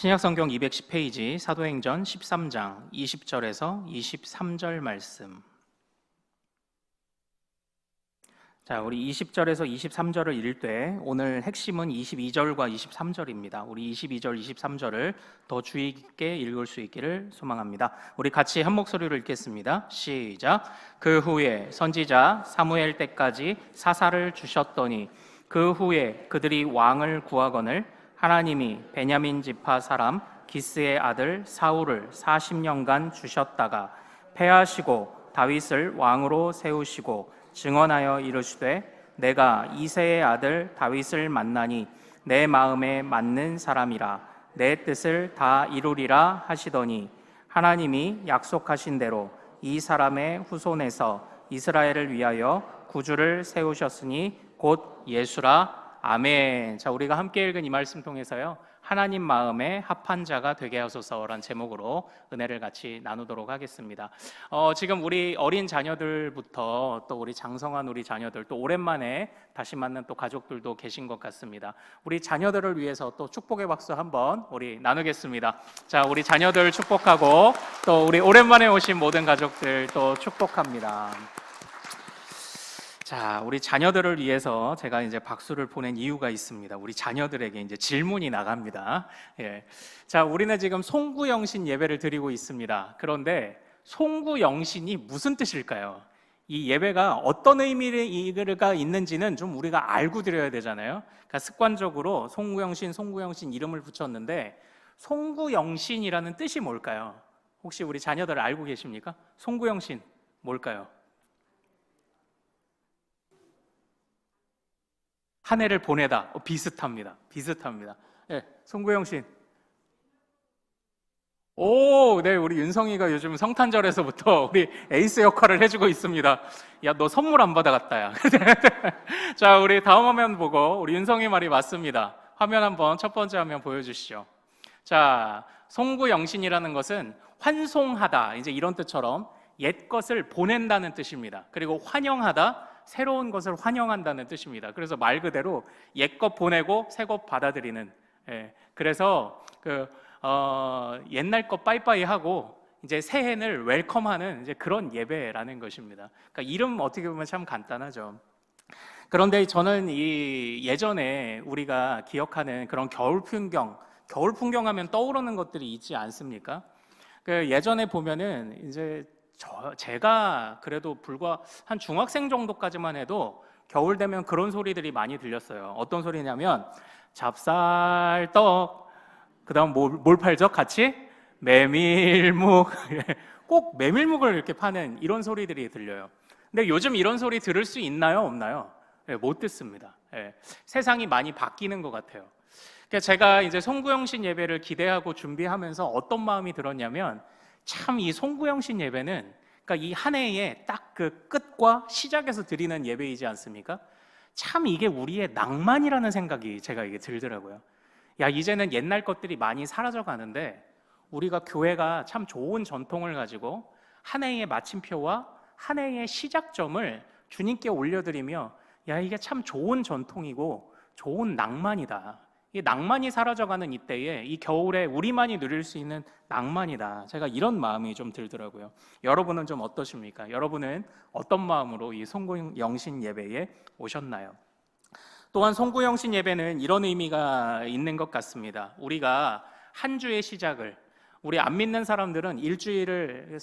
신약성경 210페이지 사도행전 13장 20절에서 23절 말씀. 자, 우리 20절에서 23절을 읽을 때 오늘 핵심은 22절과 23절입니다. 우리 22절, 23절을 더 주의 깊게 읽을 수 있기를 소망합니다. 우리 같이 한 목소리로 읽겠습니다. 시작. 그 후에 선지자 사무엘 때까지 사사를 주셨더니 그 후에 그들이 왕을 구하거늘 하나님이 베냐민 지파 사람 기스의 아들 사울을 40년간 주셨다가 패하시고 다윗을 왕으로 세우시고 증언하여 이르시되 내가 이새의 아들 다윗을 만나니 내 마음에 맞는 사람이라 내 뜻을 다 이루리라 하시더니 하나님이 약속하신 대로 이 사람의 후손에서 이스라엘을 위하여 구주를 세우셨으니 곧 예수라. 아멘. 자, 우리가 함께 읽은 이 말씀 통해서요, 하나님 마음에 합한 자가 되게 하소서란 제목으로 은혜를 같이 나누도록 하겠습니다. 지금 우리 어린 자녀들부터 또 우리 장성한 우리 자녀들, 또 오랜만에 다시 만난 또 가족들도 계신 것 같습니다. 우리 자녀들을 위해서 또 축복의 박수 한번 우리 나누겠습니다. 자, 우리 자녀들 축복하고 또 우리 오랜만에 오신 모든 가족들 또 축복합니다. 자, 우리 자녀들을 위해서 제가 이제 박수를 보낸 이유가 있습니다. 우리 자녀들에게 이제 질문이 나갑니다. 예. 자, 우리는 지금 송구영신 예배를 드리고 있습니다. 그런데 송구영신이 무슨 뜻일까요? 이 예배가 어떤 의미가 있는지는 좀 우리가 알고 드려야 되잖아요. 그러니까 습관적으로 송구영신 이름을 붙였는데 송구영신이라는 뜻이 뭘까요? 혹시 우리 자녀들 알고 계십니까? 송구영신 뭘까요? 한 해를 보내다. 비슷합니다. 예, 송구영 씨. 네, 우리 윤성이가 요즘 성탄절에서부터 우리 에이스 역할을 해주고 있습니다. 야, 너 선물 안 받아갔다, 야. 자, 우리 다음 화면 보고 우리 윤성이 말이 맞습니다. 화면 한번 첫 번째 화면 보여주시죠. 자, 송구영신이라는 것은 환송하다, 이제 이런 뜻처럼 옛 것을 보낸다는 뜻입니다. 그리고 환영하다, 새로운 것을 환영한다는 뜻입니다. 그래서 말 그대로 옛것 보내고 새것 받아들이는, 그래서 옛날 것 빠이빠이 하고 이제 새해를 웰컴하는 이제 그런 예배라는 것입니다. 그러니까 이름 어떻게 보면 참 간단하죠. 그런데 저는 이 예전에 우리가 기억하는 그런 겨울 풍경 하면 떠오르는 것들이 있지 않습니까? 그 예전에 보면은 이제 제가 그래도 불과 한 중학생 정도까지만 해도 겨울 되면 그런 소리들이 많이 들렸어요. 어떤 소리냐면 잡쌀떡, 그 다음 뭘 팔죠? 같이? 메밀묵. 꼭 메밀묵을 이렇게 파는 이런 소리들이 들려요. 근데 요즘 이런 소리 들을 수 있나요? 없나요? 못 듣습니다. 세상이 많이 바뀌는 것 같아요. 제가 이제 송구영신 예배를 기대하고 준비하면서 어떤 마음이 들었냐면, 참 이 송구영신 예배는, 그러니까 이 한 해의 딱 그 끝과 시작에서 드리는 예배이지 않습니까? 참 이게 우리의 낭만이라는 생각이 제가 이게 들더라고요. 야, 이제는 옛날 것들이 많이 사라져 가는데 우리가 교회가 참 좋은 전통을 가지고 한 해의 마침표와 한 해의 시작점을 주님께 올려드리며, 야, 이게 참 좋은 전통이고 좋은 낭만이다. 이 낭만이 사라져가는 이때에 이 겨울에 우리만이 누릴 수 있는 낭만이다. 제가 이런 마음이 좀 들더라고요. 여러분은 좀 어떠십니까? 여러분은 어떤 마음으로 이 송구영신 예배에 오셨나요? 또한 송구영신 예배는 이런 의미가 있는 것 같습니다. 우리가 한 주의 시작을, 우리 안 믿는 사람들은 일주일을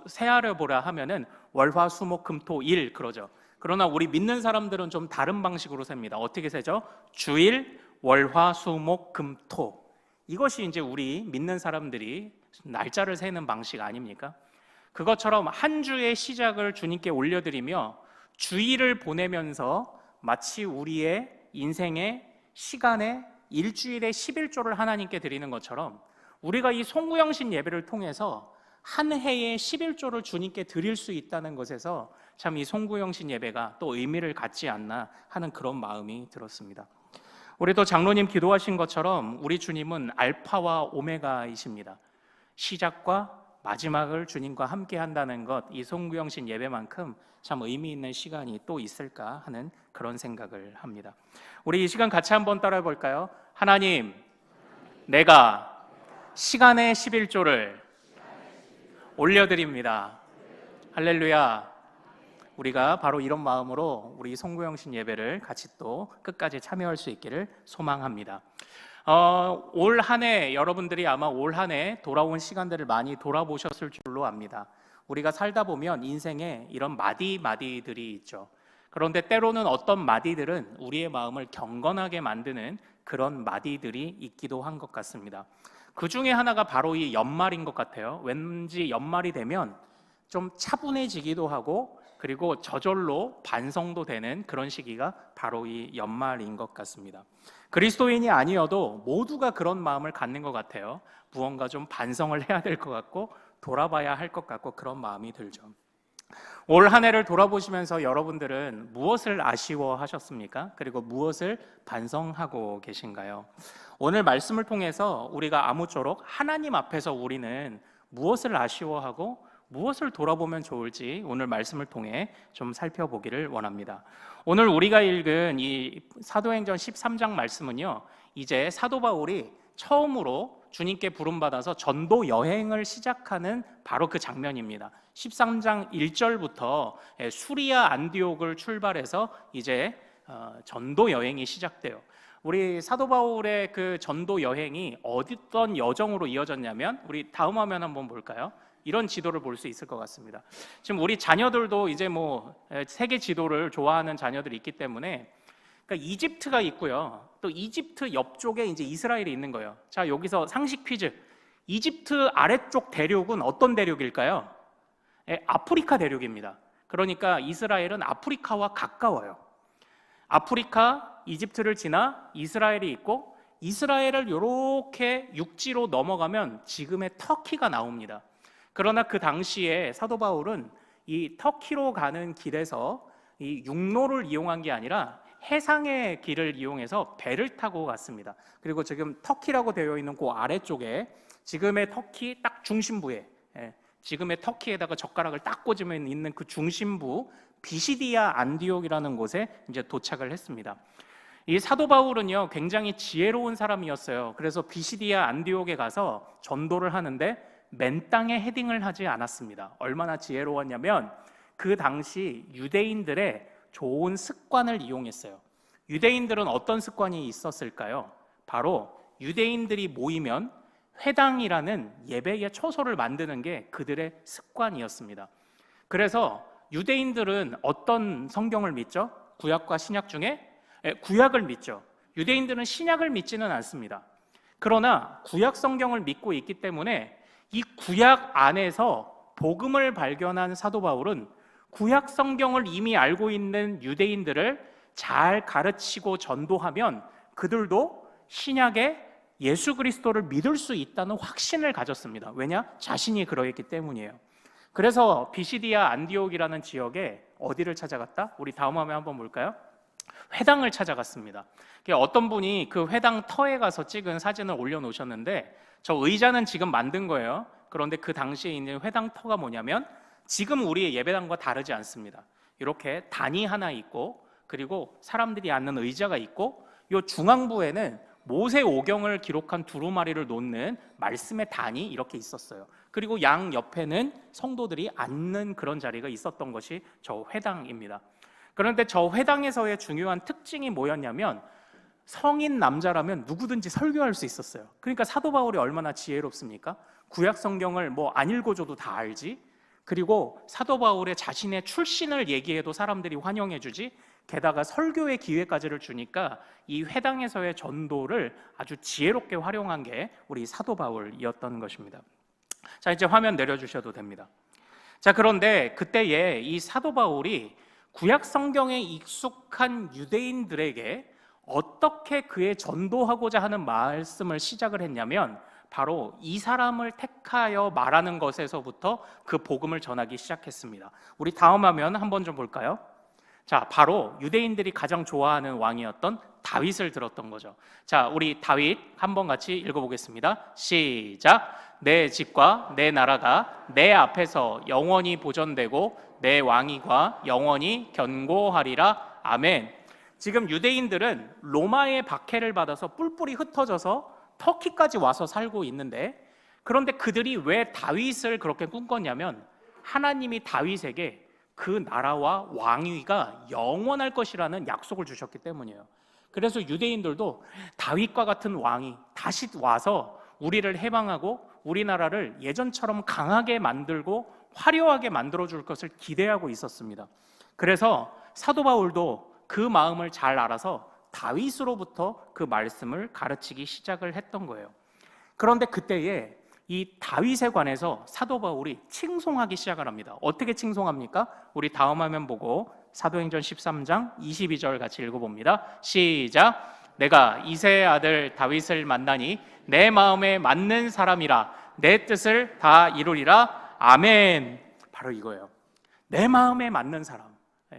세하려 보라 하면은 월화수목금토일 그러죠. 그러나 우리 믿는 사람들은 좀 다른 방식으로 셉니다. 어떻게 세죠? 주일, 월화수목금토. 이것이 이제 우리 믿는 사람들이 날짜를 세는 방식 아닙니까? 그것처럼 한 주의 시작을 주님께 올려드리며 주일을 보내면서 마치 우리의 인생의 시간의 일주일의 11조를 하나님께 드리는 것처럼 우리가 이 송구영신 예배를 통해서 한 해의 11조를 주님께 드릴 수 있다는 것에서 참 이 송구영신 예배가 또 의미를 갖지 않나 하는 그런 마음이 들었습니다. 우리 또 장로님 기도하신 것처럼 우리 주님은 알파와 오메가이십니다. 시작과 마지막을 주님과 함께 한다는 것, 이 송구영신 예배만큼 참 의미 있는 시간이 또 있을까 하는 그런 생각을 합니다. 우리 이 시간 같이 한번 따라해 볼까요? 하나님, 내가 시간의 11조를 올려드립니다. 할렐루야. 우리가 바로 이런 마음으로 우리 송구영신 예배를 같이 또 끝까지 참여할 수 있기를 소망합니다. 올 한 해 여러분들이 아마 올 한 해 돌아온 시간들을 많이 돌아보셨을 줄로 압니다. 우리가 살다 보면 인생에 이런 마디들이 있죠. 그런데 때로는 어떤 마디들은 우리의 마음을 경건하게 만드는 그런 마디들이 있기도 한 것 같습니다. 그 중에 하나가 바로 이 연말인 것 같아요. 왠지 연말이 되면 좀 차분해지기도 하고 그리고 저절로 반성도 되는 그런 시기가 바로 이 연말인 것 같습니다. 그리스도인이 아니어도 모두가 그런 마음을 갖는 것 같아요. 무언가 좀 반성을 해야 될 것 같고 돌아봐야 할 것 같고 그런 마음이 들죠. 올 한 해를 돌아보시면서 여러분들은 무엇을 아쉬워하셨습니까? 그리고 무엇을 반성하고 계신가요? 오늘 말씀을 통해서 우리가 아무쪼록 하나님 앞에서 우리는 무엇을 아쉬워하고 무엇을 돌아보면 좋을지 오늘 말씀을 통해 좀 살펴보기를 원합니다. 오늘 우리가 읽은 이 사도행전 13장 말씀은요, 이제 사도 바울이 처음으로 주님께 부름받아서 전도 여행을 시작하는 바로 그 장면입니다. 13장 1절부터 수리아 안디옥을 출발해서 이제 전도 여행이 시작돼요. 우리 사도 바울의 그 전도 여행이 어떤 여정으로 이어졌냐면 우리 다음 화면 한번 볼까요? 이런 지도를 볼 수 있을 것 같습니다. 지금 우리 자녀들도 이제 뭐 세계 지도를 좋아하는 자녀들이 있기 때문에 그러니까 이집트가 있고요. 또 이집트 옆쪽에 이제 이스라엘이 있는 거예요. 자, 여기서 상식 퀴즈. 이집트 아래쪽 대륙은 어떤 대륙일까요? 아프리카 대륙입니다. 그러니까 이스라엘은 아프리카와 가까워요. 아프리카, 이집트를 지나 이스라엘이 있고 이스라엘을 이렇게 육지로 넘어가면 지금의 터키가 나옵니다. 그러나 그 당시에 사도 바울은 이 터키로 가는 길에서 이 육로를 이용한 게 아니라 해상의 길을 이용해서 배를 타고 갔습니다. 그리고 지금 터키라고 되어 있는 그 아래쪽에 지금의 터키 딱 중심부에 지금의 터키에다가 젓가락을 딱 꽂으면 있는 그 중심부 비시디아 안디옥이라는 곳에 이제 도착을 했습니다. 이 사도 바울은요 굉장히 지혜로운 사람이었어요. 그래서 비시디아 안디옥에 가서 전도를 하는데 맨 땅에 헤딩을 하지 않았습니다. 얼마나 지혜로웠냐면 그 당시 유대인들의 좋은 습관을 이용했어요. 유대인들은 어떤 습관이 있었을까요? 바로 유대인들이 모이면 회당이라는 예배의 초소를 만드는 게 그들의 습관이었습니다. 그래서 유대인들은 어떤 성경을 믿죠? 구약과 신약 중에 구약을 믿죠. 유대인들은 신약을 믿지는 않습니다. 그러나 구약 성경을 믿고 있기 때문에 이 구약 안에서 복음을 발견한 사도 바울은 구약 성경을 이미 알고 있는 유대인들을 잘 가르치고 전도하면 그들도 신약의 예수 그리스도를 믿을 수 있다는 확신을 가졌습니다. 왜냐? 자신이 그러했기 때문이에요. 그래서 비시디아 안디옥이라는 지역에 어디를 찾아갔다? 우리 다음 화면 한번 볼까요? 회당을 찾아갔습니다. 어떤 분이 그 회당 터에 가서 찍은 사진을 올려놓으셨는데 저 의자는 지금 만든 거예요. 그런데 그 당시에 있는 회당 터가 뭐냐면 지금 우리의 예배당과 다르지 않습니다. 이렇게 단이 하나 있고 그리고 사람들이 앉는 의자가 있고 이 중앙부에는 모세 오경을 기록한 두루마리를 놓는 말씀의 단이 이렇게 있었어요. 그리고 양 옆에는 성도들이 앉는 그런 자리가 있었던 것이 저 회당입니다. 그런데 저 회당에서의 중요한 특징이 뭐였냐면 성인 남자라면 누구든지 설교할 수 있었어요. 그러니까 사도 바울이 얼마나 지혜롭습니까? 구약 성경을 뭐 안 읽어줘도 다 알지. 그리고 사도 바울의 자신의 출신을 얘기해도 사람들이 환영해 주지. 게다가 설교의 기회까지를 주니까 이 회당에서의 전도를 아주 지혜롭게 활용한 게 우리 사도 바울이었던 것입니다. 자, 이제 화면 내려주셔도 됩니다. 자, 그런데 그때에 이 사도 바울이 구약 성경에 익숙한 유대인들에게 어떻게 그의 전도하고자 하는 말씀을 시작을 했냐면 바로 이 사람을 택하여 말하는 것에서부터 그 복음을 전하기 시작했습니다. 우리 다음 화면 한번 좀 볼까요? 자, 바로 유대인들이 가장 좋아하는 왕이었던 다윗을 들었던 거죠. 자, 우리 다윗 한번 같이 읽어보겠습니다. 시작. 내 집과 내 나라가 내 앞에서 영원히 보존되고 내 왕위가 영원히 견고하리라. 아멘. 지금 유대인들은 로마의 박해를 받아서 뿔뿔이 흩어져서 터키까지 와서 살고 있는데 그런데 그들이 왜 다윗을 그렇게 꿈꿨냐면 하나님이 다윗에게 그 나라와 왕위가 영원할 것이라는 약속을 주셨기 때문이에요. 그래서 유대인들도 다윗과 같은 왕이 다시 와서 우리를 해방하고 우리나라를 예전처럼 강하게 만들고 화려하게 만들어줄 것을 기대하고 있었습니다. 그래서 사도 바울도 그 마음을 잘 알아서 다윗으로부터 그 말씀을 가르치기 시작을 했던 거예요. 그런데 그때에 이 다윗에 관해서 사도 바울이 칭송하기 시작을 합니다. 어떻게 칭송합니까? 우리 다음 화면 보고 사도행전 13장 22절 같이 읽어봅니다. 시작. 내가 이새의 아들 다윗을 만나니 내 마음에 맞는 사람이라 내 뜻을 다 이루리라. 아멘. 바로 이거예요. 내 마음에 맞는 사람.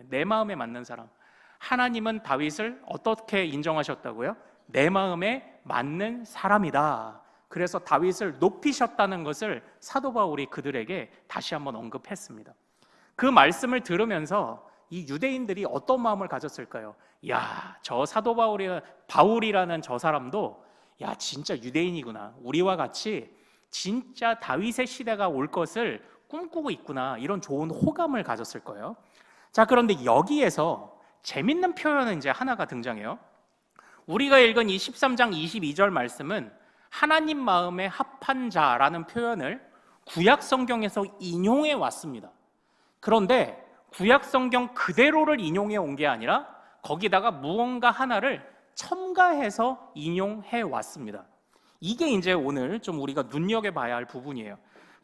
내 마음에 맞는 사람. 하나님은 다윗을 어떻게 인정하셨다고요? 내 마음에 맞는 사람이다. 그래서 다윗을 높이셨다는 것을 사도 바울이 그들에게 다시 한번 언급했습니다. 그 말씀을 들으면서 이 유대인들이 어떤 마음을 가졌을까요? 야, 저 사도 바울이라는 저 사람도 야, 진짜 유대인이구나. 우리와 같이 진짜 다윗의 시대가 올 것을 꿈꾸고 있구나. 이런 좋은 호감을 가졌을 거예요. 자, 그런데 여기에서 재밌는 표현은 이제 하나가 등장해요. 우리가 읽은 이 13장 22절 말씀은 하나님 마음에 합한 자라는 표현을 구약 성경에서 인용해 왔습니다. 그런데 구약 성경 그대로를 인용해 온 게 아니라 거기다가 무언가 하나를 첨가해서 인용해 왔습니다. 이게 이제 오늘 좀 우리가 눈여겨봐야 할 부분이에요.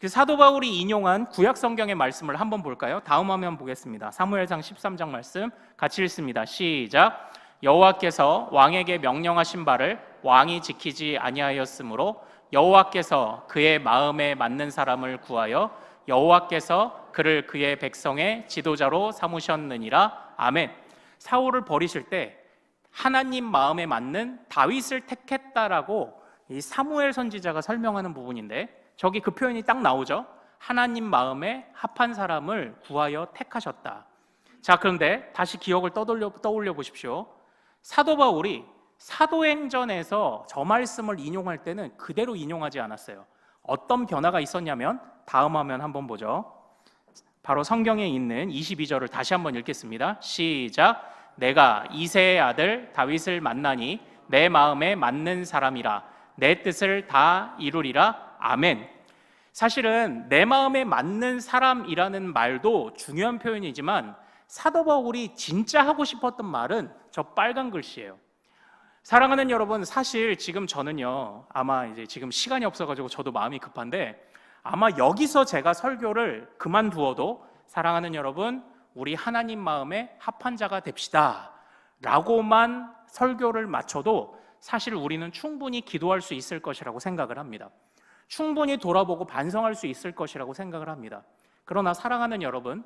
사도 바울이 인용한 구약 성경의 말씀을 한번 볼까요? 다음 화면 보겠습니다. 사무엘상 13장 말씀 같이 읽습니다. 시작. 여호와께서 왕에게 명령하신 바를 왕이 지키지 아니하였으므로 여호와께서 그의 마음에 맞는 사람을 구하여 여호와께서 그를 그의 백성의 지도자로 삼으셨느니라. 아멘. 사울을 버리실 때 하나님 마음에 맞는 다윗을 택했다라고 이 사무엘 선지자가 설명하는 부분인데 저기 그 표현이 딱 나오죠. 하나님 마음에 합한 사람을 구하여 택하셨다. 자, 그런데 다시 기억을 떠올려 보십시오. 사도 바울이 사도행전에서 저 말씀을 인용할 때는 그대로 인용하지 않았어요. 어떤 변화가 있었냐면 다음 화면 한번 보죠. 바로 성경에 있는 22절을 다시 한번 읽겠습니다. 시작. 내가 이새의 아들 다윗을 만나니 내 마음에 맞는 사람이라 내 뜻을 다 이루리라. 아멘. 사실은 내 마음에 맞는 사람이라는 말도 중요한 표현이지만 사도 바울이 진짜 하고 싶었던 말은 저 빨간 글씨예요. 사랑하는 여러분, 사실 지금 저는요, 아마 이제 지금 시간이 없어가지고 저도 마음이 급한데 아마 여기서 제가 설교를 그만두어도 사랑하는 여러분, 우리 하나님 마음에 합한 자가 됩시다 라고만 설교를 마쳐도 사실 우리는 충분히 기도할 수 있을 것이라고 생각을 합니다. 충분히 돌아보고 반성할 수 있을 것이라고 생각을 합니다. 그러나 사랑하는 여러분,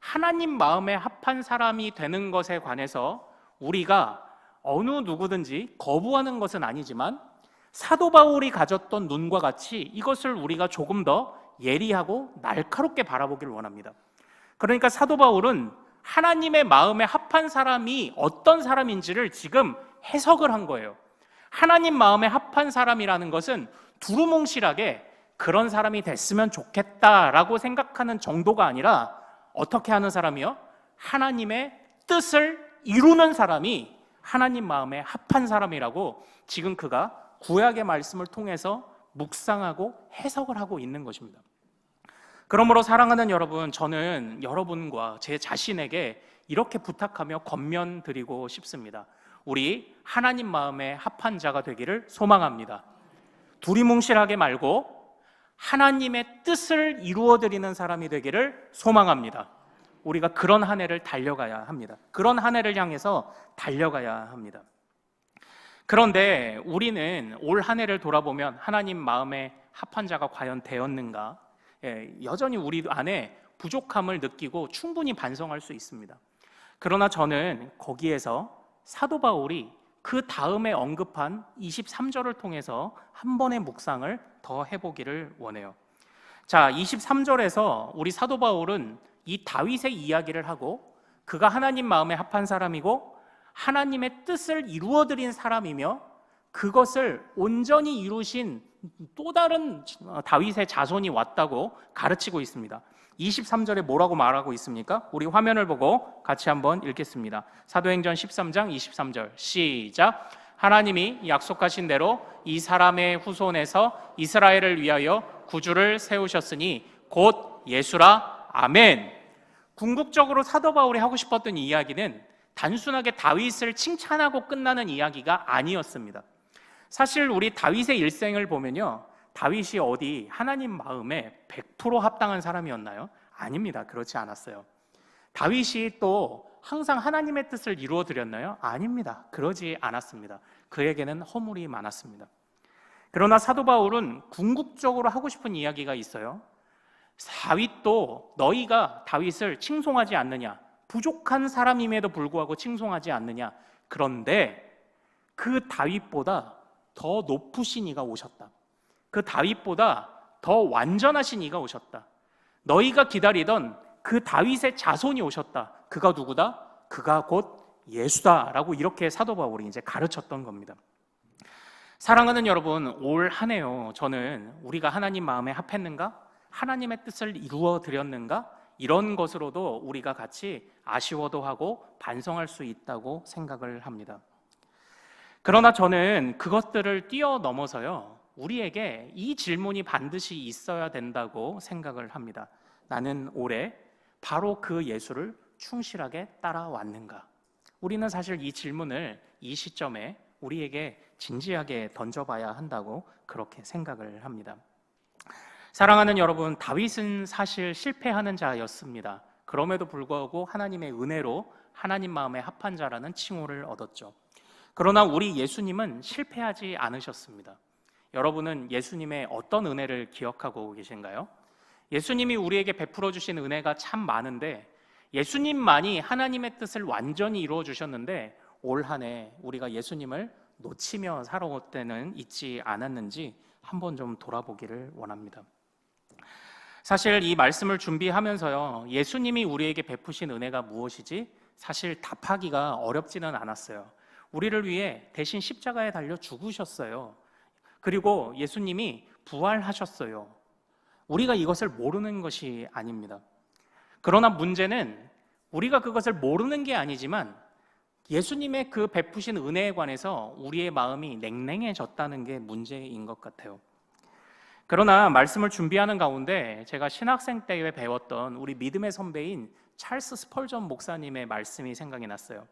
하나님 마음에 합한 사람이 되는 것에 관해서 우리가 어느 누구든지 거부하는 것은 아니지만 사도 바울이 가졌던 눈과 같이 이것을 우리가 조금 더 예리하고 날카롭게 바라보기를 원합니다. 그러니까 사도 바울은 하나님의 마음에 합한 사람이 어떤 사람인지를 지금 해석을 한 거예요. 하나님 마음에 합한 사람이라는 것은 두루뭉실하게 그런 사람이 됐으면 좋겠다라고 생각하는 정도가 아니라 어떻게 하는 사람이요? 하나님의 뜻을 이루는 사람이 하나님 마음에 합한 사람이라고 지금 그가 구약의 말씀을 통해서 묵상하고 해석을 하고 있는 것입니다. 그러므로 사랑하는 여러분, 저는 여러분과 제 자신에게 이렇게 부탁하며 권면드리고 싶습니다. 우리 하나님 마음에 합한 자가 되기를 소망합니다. 두리뭉실하게 말고 하나님의 뜻을 이루어드리는 사람이 되기를 소망합니다. 우리가 그런 한 해를 달려가야 합니다. 그런 한 해를 향해서 달려가야 합니다. 그런데 우리는 올 한 해를 돌아보면 하나님 마음에 합한 자가 과연 되었는가? 여전히 우리 안에 부족함을 느끼고 충분히 반성할 수 있습니다. 그러나 저는 거기에서 사도 바울이 그 다음에 언급한 23절을 통해서 한 번의 묵상을 더 해보기를 원해요. 자, 23절에서 우리 사도 바울은 이 다윗의 이야기를 하고 그가 하나님 마음에 합한 사람이고 하나님의 뜻을 이루어드린 사람이며 그것을 온전히 이루신 또 다른 다윗의 자손이 왔다고 가르치고 있습니다. 23절에 뭐라고 말하고 있습니까? 우리 화면을 보고 같이 한번 읽겠습니다. 사도행전 13장 23절 시작. 하나님이 약속하신 대로 이 사람의 후손에서 이스라엘을 위하여 구주를 세우셨으니 곧 예수라. 아멘. 궁극적으로 사도 바울이 하고 싶었던 이야기는 단순하게 다윗을 칭찬하고 끝나는 이야기가 아니었습니다. 사실 우리 다윗의 일생을 보면요, 다윗이 어디 하나님 마음에 100% 합당한 사람이었나요? 아닙니다. 그렇지 않았어요. 다윗이 또 항상 하나님의 뜻을 이루어 드렸나요? 아닙니다. 그러지 않았습니다. 그에게는 허물이 많았습니다. 그러나 사도 바울은 궁극적으로 하고 싶은 이야기가 있어요. 다윗도 너희가 다윗을 칭송하지 않느냐? 부족한 사람임에도 불구하고 칭송하지 않느냐? 그런데 그 다윗보다 더 높으신 이가 오셨다. 그 다윗보다 더 완전하신 이가 오셨다. 너희가 기다리던 그 다윗의 자손이 오셨다. 그가 누구다? 그가 곧 예수다라고 이렇게 사도 바울이 이제 가르쳤던 겁니다. 사랑하는 여러분, 올 한 해요. 저는 우리가 하나님 마음에 합했는가? 하나님의 뜻을 이루어 드렸는가? 이런 것으로도 우리가 같이 아쉬워도 하고 반성할 수 있다고 생각을 합니다. 그러나 저는 그것들을 뛰어넘어서요, 우리에게 이 질문이 반드시 있어야 된다고 생각을 합니다. 나는 올해 바로 그 예수를 충실하게 따라왔는가? 우리는 사실 이 질문을 이 시점에 우리에게 진지하게 던져봐야 한다고 그렇게 생각을 합니다. 사랑하는 여러분, 다윗은 사실 실패하는 자였습니다. 그럼에도 불구하고 하나님의 은혜로 하나님 마음에 합한 자라는 칭호를 얻었죠. 그러나 우리 예수님은 실패하지 않으셨습니다. 여러분은 예수님의 어떤 은혜를 기억하고 계신가요? 예수님이 우리에게 베풀어 주신 은혜가 참 많은데 예수님만이 하나님의 뜻을 완전히 이루어 주셨는데 올 한 해 우리가 예수님을 놓치며 살아올 때는 있지 않았는지 한번 좀 돌아보기를 원합니다. 사실 이 말씀을 준비하면서요, 예수님이 우리에게 베푸신 은혜가 무엇이지? 사실 답하기가 어렵지는 않았어요. 우리를 위해 대신 십자가에 달려 죽으셨어요. 그리고 예수님이 부활하셨어요. 우리가 이것을 모르는 것이 아닙니다. 그러나 문제는 우리가 그것을 모르는 게 아니지만 예수님의 그 베푸신 은혜에 관해서 우리의 마음이 냉랭해졌다는 게 문제인 것 같아요. 그러나 말씀을 준비하는 가운데 제가 신학생 때 배웠던 우리 믿음의 선배인 찰스 스펄전 목사님의 말씀이 생각이 났어요.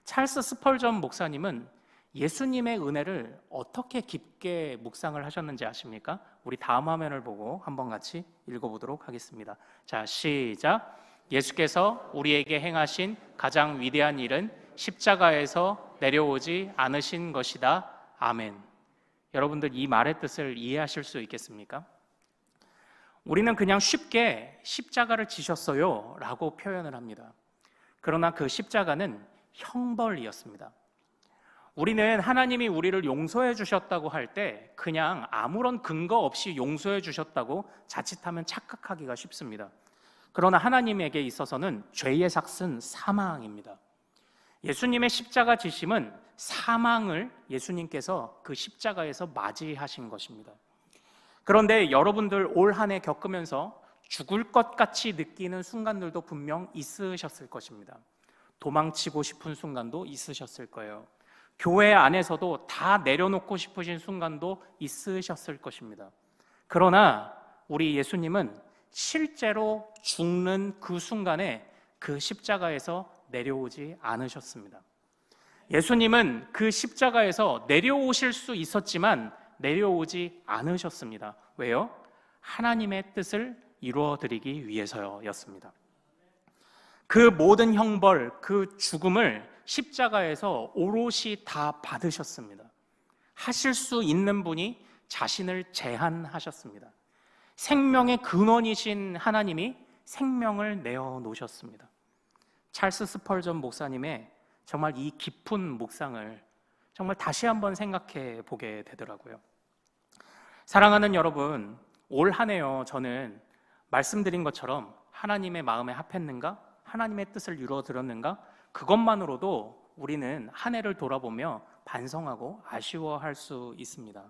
찰스 스펄전 목사님은 예수님의 은혜를 어떻게 깊게 묵상을 하셨는지 아십니까? 우리 다음 화면을 보고 한번 같이 읽어보도록 하겠습니다. 자, 시작. 예수께서 우리에게 행하신 가장 위대한 일은 십자가에서 내려오지 않으신 것이다. 아멘. 여러분들 이 말의 뜻을 이해하실 수 있겠습니까? 우리는 그냥 쉽게 십자가를 지셨어요 라고 표현을 합니다. 그러나 그 십자가는 형벌이었습니다. 우리는 하나님이 우리를 용서해 주셨다고 할 때 그냥 아무런 근거 없이 용서해 주셨다고 자칫하면 착각하기가 쉽습니다. 그러나 하나님에게 있어서는 죄의 삭은 사망입니다. 예수님의 십자가 지심은 사망을 예수님께서 그 십자가에서 맞이하신 것입니다. 그런데 여러분들 올 한 해 겪으면서 죽을 것 같이 느끼는 순간들도 분명 있으셨을 것입니다. 도망치고 싶은 순간도 있으셨을 거예요. 교회 안에서도 다 내려놓고 싶으신 순간도 있으셨을 것입니다. 그러나 우리 예수님은 실제로 죽는 그 순간에 그 십자가에서 내려오지 않으셨습니다. 예수님은 그 십자가에서 내려오실 수 있었지만 내려오지 않으셨습니다. 왜요? 하나님의 뜻을 이루어 드리기 위해서였습니다. 그 모든 형벌, 그 죽음을 십자가에서 오롯이 다 받으셨습니다. 하실 수 있는 분이 자신을 제한하셨습니다. 생명의 근원이신 하나님이 생명을 내어놓으셨습니다. 찰스 스펄전 목사님의 정말 이 깊은 묵상을 정말 다시 한번 생각해 보게 되더라고요. 사랑하는 여러분, 올 한 해요, 저는 말씀드린 것처럼 하나님의 마음에 합했는가? 하나님의 뜻을 이루어 드렸는가? 그것만으로도 우리는 한 해를 돌아보며 반성하고 아쉬워할 수 있습니다.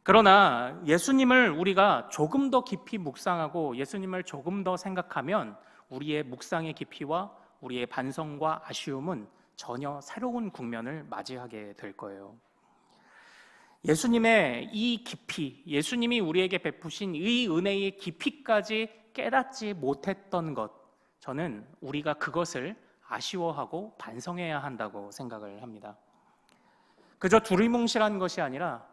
그러나 예수님을 우리가 조금 더 깊이 묵상하고 예수님을 조금 더 생각하면 우리의 묵상의 깊이와 우리의 반성과 아쉬움은 전혀 새로운 국면을 맞이하게 될 거예요. 예수님의 이 깊이, 예수님이 우리에게 베푸신 이 은혜의 깊이까지 깨닫지 못했던 것, 저는 우리가 그것을 아쉬워하고 반성해야 한다고 생각을 합니다. 그저 두리뭉실한 것이 아니라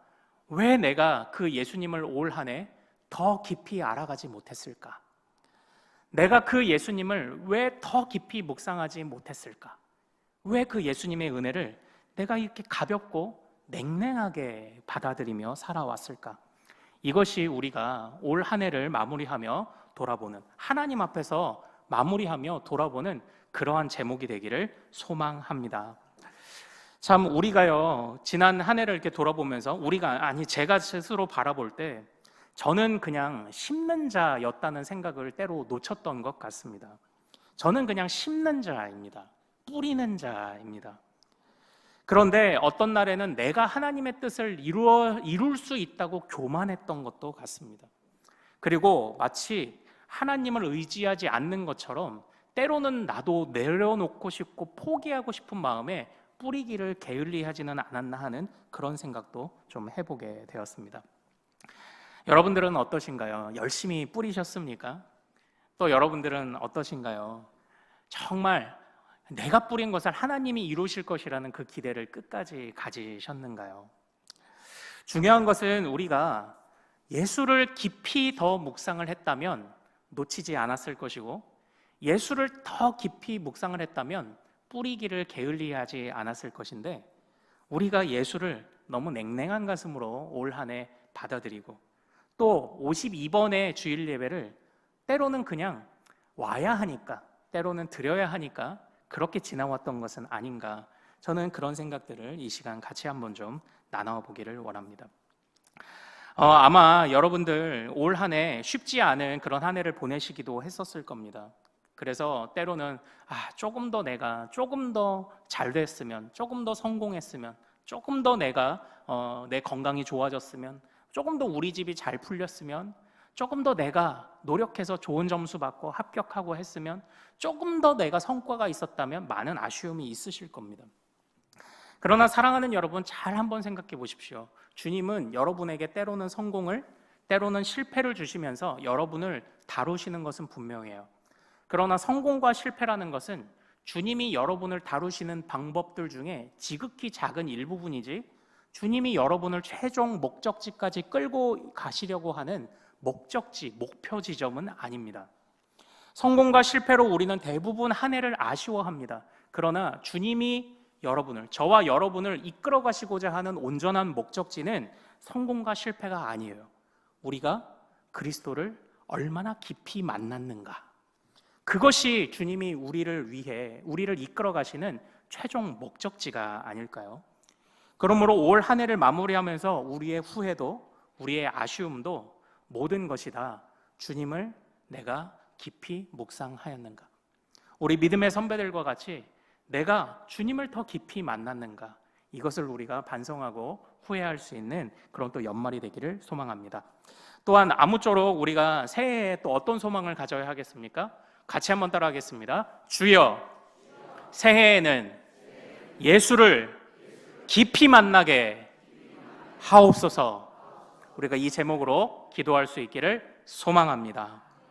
왜 내가 그 예수님을 올 한 해 더 깊이 알아가지 못했을까? 내가 그 예수님을 왜 더 깊이 묵상하지 못했을까? 왜 그 예수님의 은혜를 내가 이렇게 가볍고 냉랭하게 받아들이며 살아왔을까? 이것이 우리가 올 한 해를 마무리하며 돌아보는, 하나님 앞에서 마무리하며 돌아보는 그러한 제목이 되기를 소망합니다. 참 우리가요, 지난 한 해를 이렇게 돌아보면서 제가 스스로 바라볼 때 저는 그냥 심는 자였다는 생각을 때로 놓쳤던 것 같습니다. 저는 그냥 심는 자입니다. 뿌리는 자입니다. 그런데 어떤 날에는 내가 하나님의 뜻을 이룰 수 있다고 교만했던 것도 같습니다. 그리고 마치 하나님을 의지하지 않는 것처럼 때로는 나도 내려놓고 싶고 포기하고 싶은 마음에 뿌리기를 게을리하지는 않았나 하는 그런 생각도 좀 해보게 되었습니다. 여러분들은 어떠신가요? 열심히 뿌리셨습니까? 또 여러분들은 어떠신가요? 정말 내가 뿌린 것을 하나님이 이루실 것이라는 그 기대를 끝까지 가지셨는가요? 중요한 것은 우리가 예수를 깊이 더 묵상을 했다면 놓치지 않았을 것이고, 예수를 더 깊이 묵상을 했다면 뿌리기를 게을리하지 않았을 것인데, 우리가 예수를 너무 냉랭한 가슴으로 올 한 해 받아들이고 또 52번의 주일 예배를 때로는 그냥 와야 하니까, 때로는 드려야 하니까 그렇게 지나왔던 것은 아닌가, 저는 그런 생각들을 이 시간 같이 한번 좀 나눠보기를 원합니다. 아마 여러분들 올 한 해 쉽지 않은 그런 한 해를 보내시기도 했었을 겁니다. 그래서 때로는 조금 더 내가 조금 더 잘 됐으면, 조금 더 성공했으면, 조금 더 내가 내 건강이 좋아졌으면, 조금 더 우리 집이 잘 풀렸으면, 조금 더 내가 노력해서 좋은 점수 받고 합격하고 했으면, 조금 더 내가 성과가 있었다면 많은 아쉬움이 있으실 겁니다. 그러나 사랑하는 여러분, 잘 한번 생각해 보십시오. 주님은 여러분에게 때로는 성공을, 때로는 실패를 주시면서 여러분을 다루시는 것은 분명해요. 그러나 성공과 실패라는 것은 주님이 여러분을 다루시는 방법들 중에 지극히 작은 일부분이지, 주님이 여러분을 최종 목적지까지 끌고 가시려고 하는 목적지, 목표 지점은 아닙니다. 성공과 실패로 우리는 대부분 한 해를 아쉬워합니다. 그러나 주님이 여러분을, 저와 여러분을 이끌어 가시고자 하는 온전한 목적지는 성공과 실패가 아니에요. 우리가 그리스도를 얼마나 깊이 만났는가, 그것이 주님이 우리를 위해, 우리를 이끌어 가시는 최종 목적지가 아닐까요? 그러므로 올 한 해를 마무리하면서 우리의 후회도, 우리의 아쉬움도 모든 것이 다 주님을 내가 깊이 묵상하였는가, 우리 믿음의 선배들과 같이 내가 주님을 더 깊이 만났는가, 이것을 우리가 반성하고 후회할 수 있는 그런 또 연말이 되기를 소망합니다. 또한 아무쪼록 우리가 새해에 또 어떤 소망을 가져야 하겠습니까? 같이 한번 따라하겠습니다. 주여, 새해에는 예수를 깊이 만나게 하옵소서. 우리가 이 제목으로 기도할 수 있기를 소망합니다.